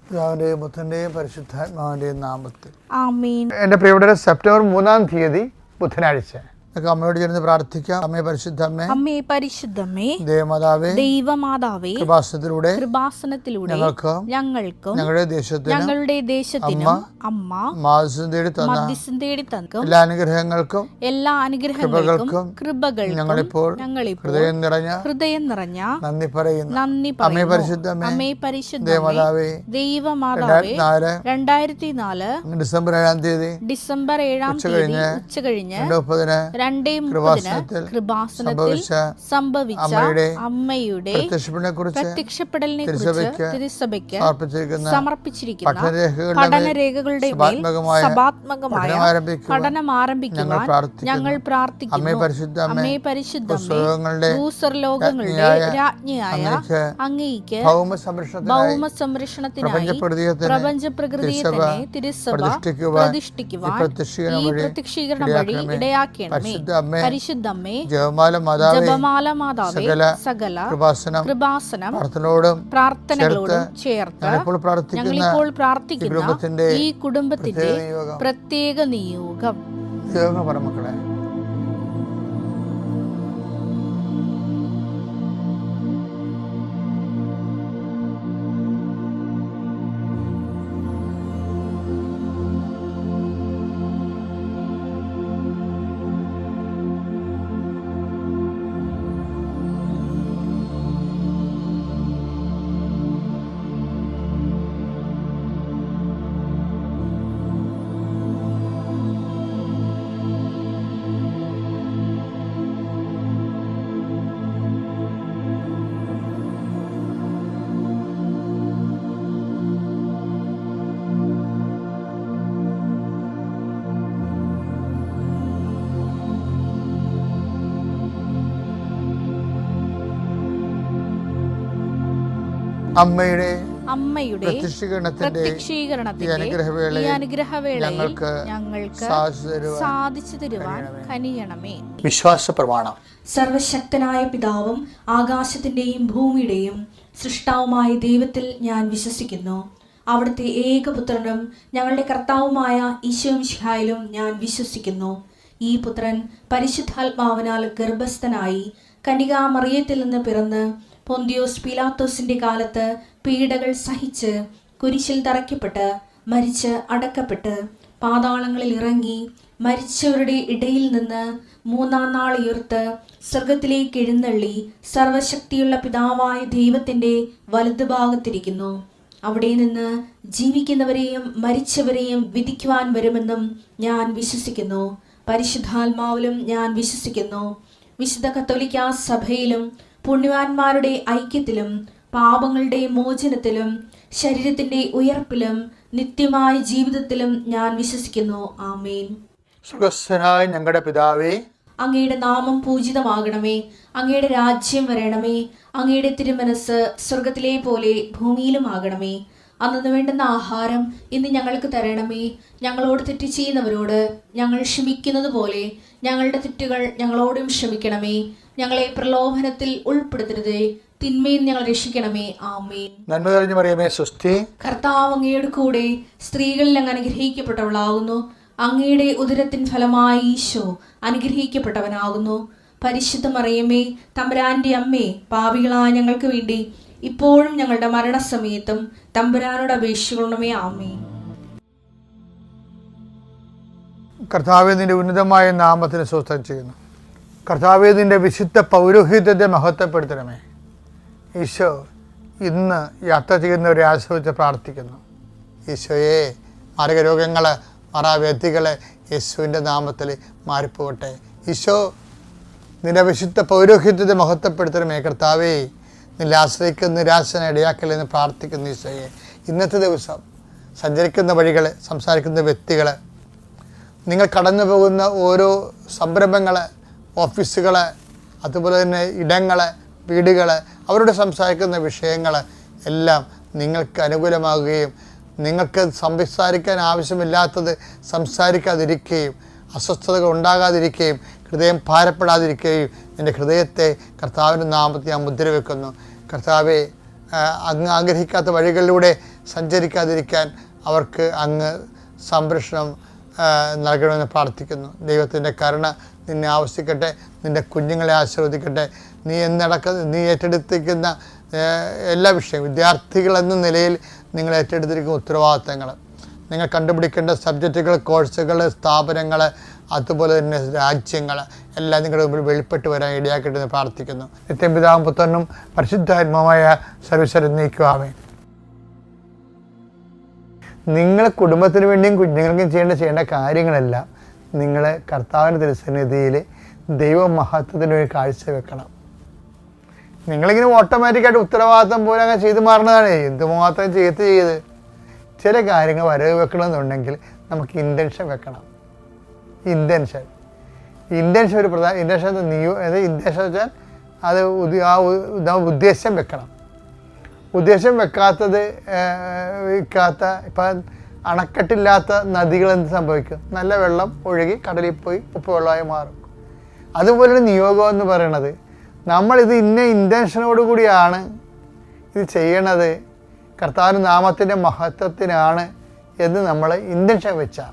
പിതാവിന്റെയും പുത്രന്റെയും പരിശുദ്ധാത്മാവിന്റെയും നാമത്തിൽ ആമേൻ. എൻ്റെ പ്രിയപ്പെട്ടവരെ, സെപ്റ്റംബർ 3 ബുധനാഴ്ച അമ്മയോട് ചേർന്ന് പ്രാർത്ഥിക്കാം. അമ്മേ പരിശുദ്ധമ്മേ, അമ്മേ പരിശുദ്ധമ്മേ, ദേവമാതാവേ, ദൈവമാതാവേ, കൃപാസനത്തിലൂടെ ഞങ്ങൾക്കും ഞങ്ങളുടെ ദേശത്തിനും അമ്മ മധ്യസ്ഥം തേടി തന്ന എല്ലാ അനുഗ്രഹങ്ങൾക്കും കൃപകൾക്കും ഞങ്ങളിപ്പോൾ ഹൃദയം നിറഞ്ഞ നന്ദി പറയുന്നു. അമ്മേ പരിശുദ്ധമ്മേ, ദേവമാതാവേ, 2004 ഡിസംബർ 7 ഉച്ചകഴിഞ്ഞ് 2:30 കൃപാസനത്തിൽ സംഭവിച്ച അമ്മയുടെ പ്രത്യക്ഷപ്പെടലിനെ കുറിച്ച് തിരുസഭയ്ക്ക് സമർപ്പിച്ചിരിക്കുന്ന പഠനരേഖകളുടെ മേൽ സഭാത്മകമായ പഠനം ആരംഭിക്കുവാൻ ഞങ്ങൾ പ്രാർത്ഥിക്കുന്നു. അമ്മേ പരിശുദ്ധമ്മേ, ഭൂസ്വർലോകങ്ങളുടെ രാജ്ഞിയായ അങ്ങേയ്ക്ക് ഭൗമസംരക്ഷണത്തിനായി പ്രപഞ്ച പ്രകൃതിയെ തന്നെ തിരുസഭ പ്രതിഷ്ഠിക്കുവാൻ ഈ പ്രത്യക്ഷീകരണം വഴി ഇടയാക്കണമേ. പരിശുദ്ധമ്മേ, ജപമാല മാതാവേ, സകല കൃപാസനം പ്രാർത്ഥനകളോടും ചേർത്ത് ഞങ്ങളിപ്പോൾ പ്രാർത്ഥിക്കുന്ന ഈ കുടുംബത്തിന്റെ പ്രത്യേക നിയോഗം. മക്കളെ, അമ്മയുടെ പ്രത്യക്ഷീകരണത്തിന്റെ ഈ അനുഗ്രഹവേളയിൽ ഞങ്ങൾക്ക് സാധിച്ചു തരുവാൻ കനിയണമേ. വിശ്വാസ പ്രമാണം. സർവശക്തനായ പിതാവും ആകാശത്തിന്റെയും ഭൂമിയുടെയും സൃഷ്ടാവുമായ ദൈവത്തിൽ ഞാൻ വിശ്വസിക്കുന്നു. അവിടുത്തെ ഏകപുത്രനും ഞങ്ങളുടെ കർത്താവുമായ ഈശോമിശിഹായിലും ഞാൻ വിശ്വസിക്കുന്നു. ഈ പുത്രൻ പരിശുദ്ധാത്മാവിനാൽ ഗർഭസ്ഥനായി കന്യകാമറിയത്തിൽ നിന്ന് പിറന്ന് പൊന്തിയോസ് പീലാത്തോസിന്റെ കാലത്ത് പീഡകൾ സഹിച്ച് കുരിശിൽ തറയ്ക്കപ്പെട്ട് മരിച്ച് അടക്കപ്പെട്ട് പാതാളങ്ങളിൽ ഇറങ്ങി മരിച്ചവരുടെ ഇടയിൽ നിന്ന് 3-ാം നാൾ ഉയർത്ത് സ്വർഗത്തിലേക്ക് എഴുന്നള്ളി സർവശക്തിയുള്ള പിതാവായ ദൈവത്തിന്റെ വലതുഭാഗത്തിരിക്കുന്നു. അവിടെ നിന്ന് ജീവിക്കുന്നവരെയും മരിച്ചവരെയും വിധിക്കുവാൻ വരുമെന്നും ഞാൻ വിശ്വസിക്കുന്നു. പരിശുദ്ധാത്മാവിലും ഞാൻ വിശ്വസിക്കുന്നു. വിശുദ്ധ കത്തോലിക്കാ സഭയിലും പുണ്യവാന്മാരുടെ ഐക്യത്തിലും പാപങ്ങളുടെ മോചനത്തിലും ശരീരത്തിന്റെ ഉയർപ്പിലും നിത്യമായ ജീവിതത്തിലും ഞാൻ വിശ്വസിക്കുന്നു. ആമേൻ. സ്വർഗ്ഗസ്ഥനായ ഞങ്ങളുടെ പിതാവേ, അങ്ങയുടെ നാമം പൂജിതമാകണമേ. അങ്ങയുടെ രാജ്യം വരണമേ. അങ്ങയുടെ തിരുമനസ് സ്വർഗത്തിലെ പോലെ ഭൂമിയിലും ആകണമേ. അന്നു വേണ്ടുന്ന ആഹാരം ഇന്ന് ഞങ്ങൾക്ക് തരണമേ. ഞങ്ങളോട് തെറ്റ് ചെയ്യുന്നവരോട് ഞങ്ങൾ ക്ഷമിക്കുന്നത് പോലെ ഞങ്ങളുടെ തെറ്റുകൾ ഞങ്ങളോടും ക്ഷമിക്കണമേ. ഞങ്ങളെ പ്രലോഭനത്തിൽ ഉൾപ്പെടുത്തരുതേ, തിന്മയിൽ ഞങ്ങൾ രക്ഷിക്കണമേ. ആമേൻ. നന്മ നിറഞ്ഞ മറിയമേ, സ്വസ്തി. കർത്താവ് അങ്ങയുടെ കൂടെ സ്ത്രീകളിൽ അങ്ങ് അനുഗ്രഹിക്കപ്പെട്ടവളാകുന്നു. അങ്ങയുടെ ഉദരത്തിൻ ഫലമായി ഈശോ അനുഗ്രഹിക്കപ്പെട്ടവനാകുന്നു. പരിശുദ്ധ മറിയമേ, തമ്പുരാന്റെ അമ്മേ, പാപികളായ ഞങ്ങൾക്ക് വേണ്ടി ഇപ്പോഴും ഞങ്ങളുടെ മരണസമയത്തും തമ്പുരാനോട് അപേക്ഷിക്കണമേ. ആമേൻ. കർത്താവേ, നിന്റെ ഉന്നതമായ നാമത്തിന് സ്തോത്രം ചെയ്യുന്നു. കർത്താവേ, നിന്റെ വിശുദ്ധ പൗരോഹിത്യത്തെ മഹത്വപ്പെടുത്തണമേ. ഈശോ ഇന്ന് യാത്ര ചെയ്യുന്നവരെ ആശ്രയിച്ച് പ്രാർത്ഥിക്കുന്നു. ഈശോയെ, മാരകരോഗങ്ങൾ, മറാവ്യാധികൾ യേശുവിൻ്റെ നാമത്തിൽ മാറിപ്പോകട്ടെ. ഈശോ, നിന്റെ വിശുദ്ധ പൗരോഹിത്യത്തെ മഹത്വപ്പെടുത്തണമേ. കർത്താവേ, നിന്നെ ആശ്രയിക്കുന്ന നിരാശന ഇടയാക്കലെന്ന് പ്രാർത്ഥിക്കുന്നു. ഈശോയെ, ഇന്നത്തെ ദിവസം സഞ്ചരിക്കുന്ന വഴികൾ, സംസാരിക്കുന്ന വ്യക്തികൾ, നിങ്ങൾ കടന്നു പോകുന്ന ഓരോ സംരംഭങ്ങൾ, ഓഫീസുകൾ, അതുപോലെ തന്നെ ഇടങ്ങൾ, വീടുകൾ, അവരോട് സംസാരിക്കുന്ന വിഷയങ്ങൾ എല്ലാം നിങ്ങൾക്ക് അനുകൂലമാകുകയും നിങ്ങൾക്ക് സംസാരിക്കാൻ ആവശ്യമില്ലാത്തത് സംസാരിക്കാതിരിക്കുകയും അസ്വസ്ഥതകൾ ഉണ്ടാകാതിരിക്കുകയും ഹൃദയം ഭാരപ്പെടാതിരിക്കുകയും എൻ്റെ ഹൃദയത്തെ കർത്താവിൻ്റെ നാമത്തിൽ ഞാൻ മുദ്ര വെക്കുന്നു. കർത്താവെ, അങ്ങ് ആഗ്രഹിക്കാത്ത വഴികളിലൂടെ സഞ്ചരിക്കാതിരിക്കാൻ അവർക്ക് അങ്ങ് സംരക്ഷണം നൽകണമെന്ന് പ്രാർത്ഥിക്കുന്നു. ദൈവത്തിൻ്റെ കരുണ നിന്നെ ആവശ്യിക്കട്ടെ, നിൻ്റെ കുഞ്ഞുങ്ങളെ ആശീർവദിക്കട്ടെ. നീ ഏറ്റെടുത്തിരിക്കുന്ന എല്ലാ വിഷയവും, വിദ്യാർത്ഥികളെന്ന നിലയിൽ നിങ്ങൾ ഏറ്റെടുത്തിരിക്കുന്ന ഉത്തരവാദിത്തങ്ങൾ, നിങ്ങൾ കണ്ടുപിടിക്കേണ്ട സബ്ജക്റ്റുകൾ, കോഴ്സുകൾ, സ്ഥാപനങ്ങൾ, അതുപോലെ തന്നെ രാജ്യങ്ങൾ എല്ലാം നിങ്ങളുടെ മുമ്പിൽ വെളിപ്പെട്ട് വരാൻ ഇടയാക്കട്ടെന്ന് പ്രാർത്ഥിക്കുന്നു. നിത്യം പിതാവും പുത്രനും പരിശുദ്ധാത്മാവായ സർവ്വേശ്വരൻ നീക്കുവാമേ. നിങ്ങൾ കുടുംബത്തിന് വേണ്ടിയും കുഞ്ഞുങ്ങൾക്കും ചെയ്യേണ്ട കാര്യങ്ങളെല്ലാം നിങ്ങൾ കർത്താവിൻ്റെ തിരുസന്നിധിയിൽ ദൈവമഹത്വത്തിന് വേണ്ടി കാഴ്ചവെക്കണം. നിങ്ങളിങ്ങനെ ഓട്ടോമാറ്റിക്കായിട്ട് ഉത്തരവാദിത്തം പോലെ അങ്ങനെ ചെയ്തു മാറുന്നതാണ്. എന്തുമാത്രം ചെയ്ത് ചില കാര്യങ്ങൾ വരവ് വെക്കണമെന്നുണ്ടെങ്കിൽ നമുക്ക് ഇൻറ്റൻഷൻ വെക്കണം. ഇൻറ്റൻഷൻ ഒരു പ്രധാന ഇൻറ്റൻഷൻ ഇൻറ്റൻഷൻ വെച്ചാൽ അത് ഉദ്ദേശം വെക്കണം. ഉദ്ദേശം വെക്കാത്ത ഇപ്പം അണക്കെട്ടില്ലാത്ത നദികൾ എന്ത് സംഭവിക്കും? നല്ല വെള്ളം ഒഴുകി കടലിൽ പോയി ഉപ്പുവെള്ളമായി മാറും. അതുപോലെ നിയോഗം എന്ന് പറയണത്, നമ്മളിത് ഇന്ന ഇൻറ്റൻഷനോട് കൂടിയാണ് ഇത് ചെയ്യണത്, കർത്താവിൻ്റെ നാമത്തിൻ്റെ മഹത്വത്തിനാണ് എന്ന് നമ്മൾ ഇൻറ്റൻഷൻ വെച്ചാൽ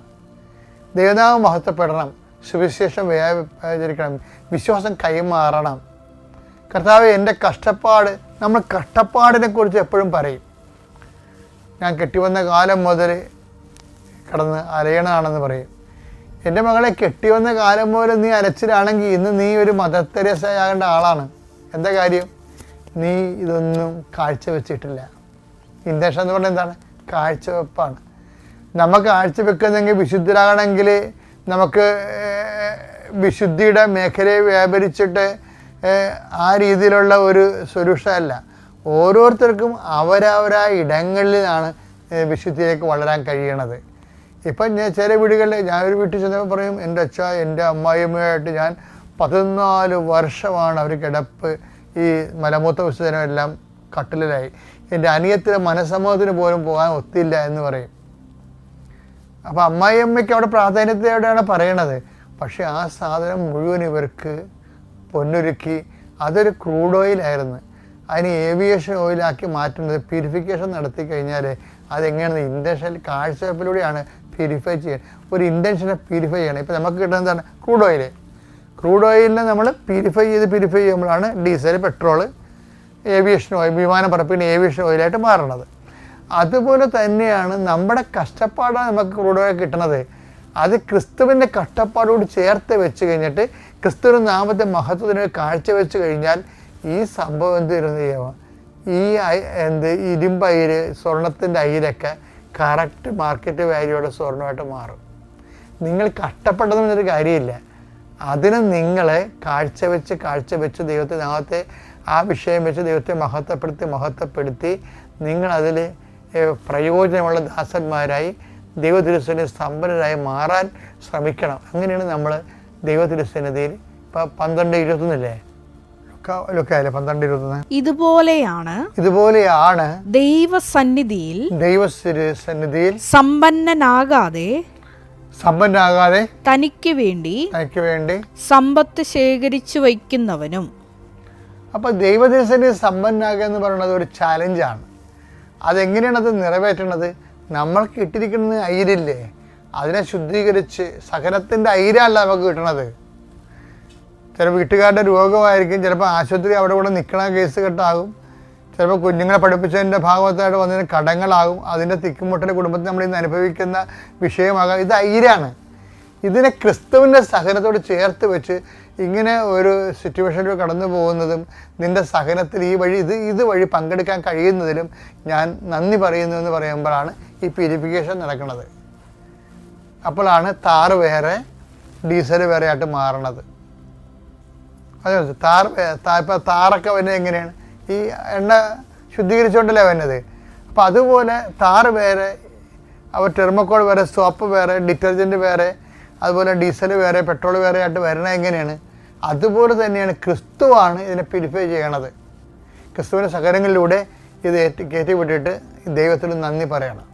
ദൈവനാമം മഹത്വപ്പെടണം, സുവിശേഷം വ്യാപരിക്കണം, വിശ്വാസം കൈമാറണം. കർത്താവ് എൻ്റെ കഷ്ടപ്പാട്, നമ്മൾ കഷ്ടപ്പാടിനെ കുറിച്ച് എപ്പോഴും പറയും. ഞാൻ കെട്ടിവന്ന കാലം മുതൽ കിടന്ന് അലയണാണെന്ന് പറയും. എൻ്റെ മകളെ കെട്ടിവന്ന കാലം മുതൽ നീ അലച്ചിലാണെങ്കിൽ ഇന്ന് നീ ഒരു മദർ തെരേസയാകേണ്ട ആളാണ്. എന്താ കാര്യം? നീ ഇതൊന്നും കാഴ്ചവെച്ചിട്ടില്ല. ഇൻറ്റൻഷൻ എന്ന് പറഞ്ഞാൽ എന്താണ്? കാഴ്ചവെപ്പാണ്. നമുക്ക് കാഴ്ചവെക്കുന്നെങ്കിൽ വിശുദ്ധരാകണമെങ്കിൽ നമുക്ക് വിശുദ്ധിയുടെ മേഖലയെ വ്യാപരിച്ചിട്ട് ആ രീതിയിലുള്ള ഒരു സൊല്യൂഷൻ അല്ല. ഓരോരുത്തർക്കും അവരവരായ ഇടങ്ങളിലാണ് വിശുദ്ധിയിലേക്ക് വളരാൻ കഴിയണത്. ഇപ്പം ചില വീടുകളിൽ, ഞാനൊരു വീട്ടിൽ ചെന്നപ്പോൾ പറയും, എൻ്റെ അമ്മായിയമ്മയായിട്ട് ഞാൻ 14 വർഷമാണ് അവർ കിടപ്പ്, ഈ മലമൂത്ര വിസർജനം എല്ലാം കട്ടിലായി. എൻ്റെ അനിയത്തിൻ്റെ മനസ്സമ്മതത്തിന് പോലും പോകാൻ ഒത്തില്ല എന്ന് പറയും. അപ്പോൾ അമ്മായിയമ്മയ്ക്ക് അവിടെ പ്രാധാന്യത്തോടെയാണ് പറയണത്. പക്ഷേ ആ സാധനം മുഴുവൻ ഇവർക്ക് പൊന്നൊരുക്കി, അതൊരു ക്രൂഡ് ഓയിലായിരുന്നു. അതിന് ഏവിയേഷൻ ഓയിലാക്കി മാറ്റുന്നത്, പ്യൂരിഫിക്കേഷൻ നടത്തി കഴിഞ്ഞാൽ അതെങ്ങനെയാണ്? ഇൻറ്റൻഷൻ കാഴ്ചവെപ്പിലൂടെയാണ് പ്യൂരിഫൈ ചെയ്യുക. ഒരു ഇൻറ്റൻഷനെ പ്യൂരിഫൈ ചെയ്യണം. ഇപ്പോൾ നമുക്ക് കിട്ടുന്നത് എന്താണ്? Crude oil. ക്രൂഡ് ഓയിലിനെ നമ്മൾ പ്യൂരിഫൈ ചെയ്യുമ്പോഴാണ് ഡീസൽ, പെട്രോൾ, ഏവിയേഷൻ ഓയിൽ, വിമാനം പറപ്പിക്കുന്ന ഏവിയേഷൻ ഓയിലായിട്ട് മാറണത്. അതുപോലെ തന്നെയാണ് നമ്മുടെ കഷ്ടപ്പാടാണ് നമുക്ക് ക്രൂഡ് ഓയിൽ കിട്ടണത്. അത് ക്രിസ്തുവിൻ്റെ കഷ്ടപ്പാടോട് ചേർത്ത് വെച്ച് കഴിഞ്ഞിട്ട് ക്രിസ്തുവിൻ്റെ നാമത്തെ മഹത്വത്തിന് കാഴ്ചവെച്ച് കഴിഞ്ഞാൽ ഈ സംഭവം എന്ത് ചെയ്യുക? ഈ ഇരുമ്പയിര്, സ്വർണത്തിൻ്റെ അയിരൊക്കെ കറക്റ്റ് മാർക്കറ്റ് വാല്യൂയുടെ സ്വർണ്ണമായിട്ട് മാറും. നിങ്ങൾ കഷ്ടപ്പെട്ടതെന്നൊരു കാര്യമില്ല. അതിന് നിങ്ങൾ കാഴ്ചവെച്ച് ദൈവത്തെ നാമത്തെ ആ വിഷയം വെച്ച് ദൈവത്തെ മഹത്വപ്പെടുത്തി നിങ്ങളതിൽ പ്രയോജനമുള്ള ദാസന്മാരായി ദൈവതിരുസന്നിധിയിൽ സമ്പന്നരായി മാറാൻ ശ്രമിക്കണം. അങ്ങനെയാണ് നമ്മൾ ദൈവതിരുസന്നിധിയിൽ ഇപ്പം 12:21 ലുക്കായിലെ 12:21 ഇതുപോലെയാണ് ദൈവസന്നിധിയിൽ സമ്പന്നനാകാതെ തനിക്ക് വേണ്ടി സമ്പത്ത് ശേഖരിച്ചു വയ്ക്കുന്നവനും. അപ്പോൾ ദൈവതിരുസന്നിധിയിൽ സമ്പന്നനാകുക എന്ന് പറയുന്നത് ഒരു ചാലഞ്ചാണ്. അതെങ്ങനെയാണ് അത് നിറവേറ്റണത്? നമ്മൾക്ക് ഇട്ടിരിക്കുന്നത് അയിരില്ലേ, അതിനെ ശുദ്ധീകരിച്ച് സഹനത്തിൻ്റെ അയിരല്ല നമുക്ക് കിട്ടണത്. ചില വീട്ടുകാരുടെ രോഗമായിരിക്കും, ചിലപ്പോൾ ആശുപത്രി അവിടെ കൂടെ നിൽക്കണ കേസ് കെട്ടാകും, ചിലപ്പോൾ കുഞ്ഞുങ്ങളെ പഠിപ്പിച്ചതിൻ്റെ ഭാഗത്തായിട്ട് വന്നതിന് കടങ്ങളാകും, അതിൻ്റെ തിക്കുമുട്ടൽ കുടുംബത്തിൽ നമ്മൾ ഇന്ന് അനുഭവിക്കുന്ന വിഷയമാകാം. ഇത് അയിരാണ്. ഇതിനെ ക്രിസ്തുവിൻ്റെ സഹനത്തോട് ചേർത്ത് വെച്ച് ഇങ്ങനെ ഒരു സിറ്റുവേഷനിൽ കടന്നു പോകുന്നതും നിൻ്റെ സഹനത്തിൽ ഇത് വഴി പങ്കെടുക്കാൻ കഴിയുന്നതിലും ഞാൻ നന്ദി പറയുന്നു എന്ന് പറയുമ്പോഴാണ് ഈ പ്യൂരിഫിക്കേഷൻ നടക്കുന്നത്. അപ്പോഴാണ് താറ് വേറെ ഡീസൽ വേറെ ആയിട്ട് മാറണത്. അത് ഇപ്പോൾ താറൊക്കെ വരുന്നത് എങ്ങനെയാണ്? ഈ എണ്ണ ശുദ്ധീകരിച്ചുകൊണ്ടല്ലേ വരുന്നത്. അപ്പോൾ അതുപോലെ താറ് വേറെ, അപ്പോൾ ടെർമോക്കോൾ വേറെ, സോപ്പ് വേറെ, ഡിറ്റർജൻറ്റ് വേറെ, അതുപോലെ ഡീസൽ വേറെ, പെട്രോൾ വേറെ ആയിട്ട് വരണത് എങ്ങനെയാണ്? അതുപോലെ തന്നെയാണ് ക്രിസ്തുവാണ് ഇതിനെ പ്യൂരിഫൈ ചെയ്യണത്. ക്രിസ്തുവിൻ്റെ സഹനങ്ങളിലൂടെ ഇത് കയറ്റി വിട്ടിട്ട് ദൈവത്തിൽ നന്ദി പറയണം.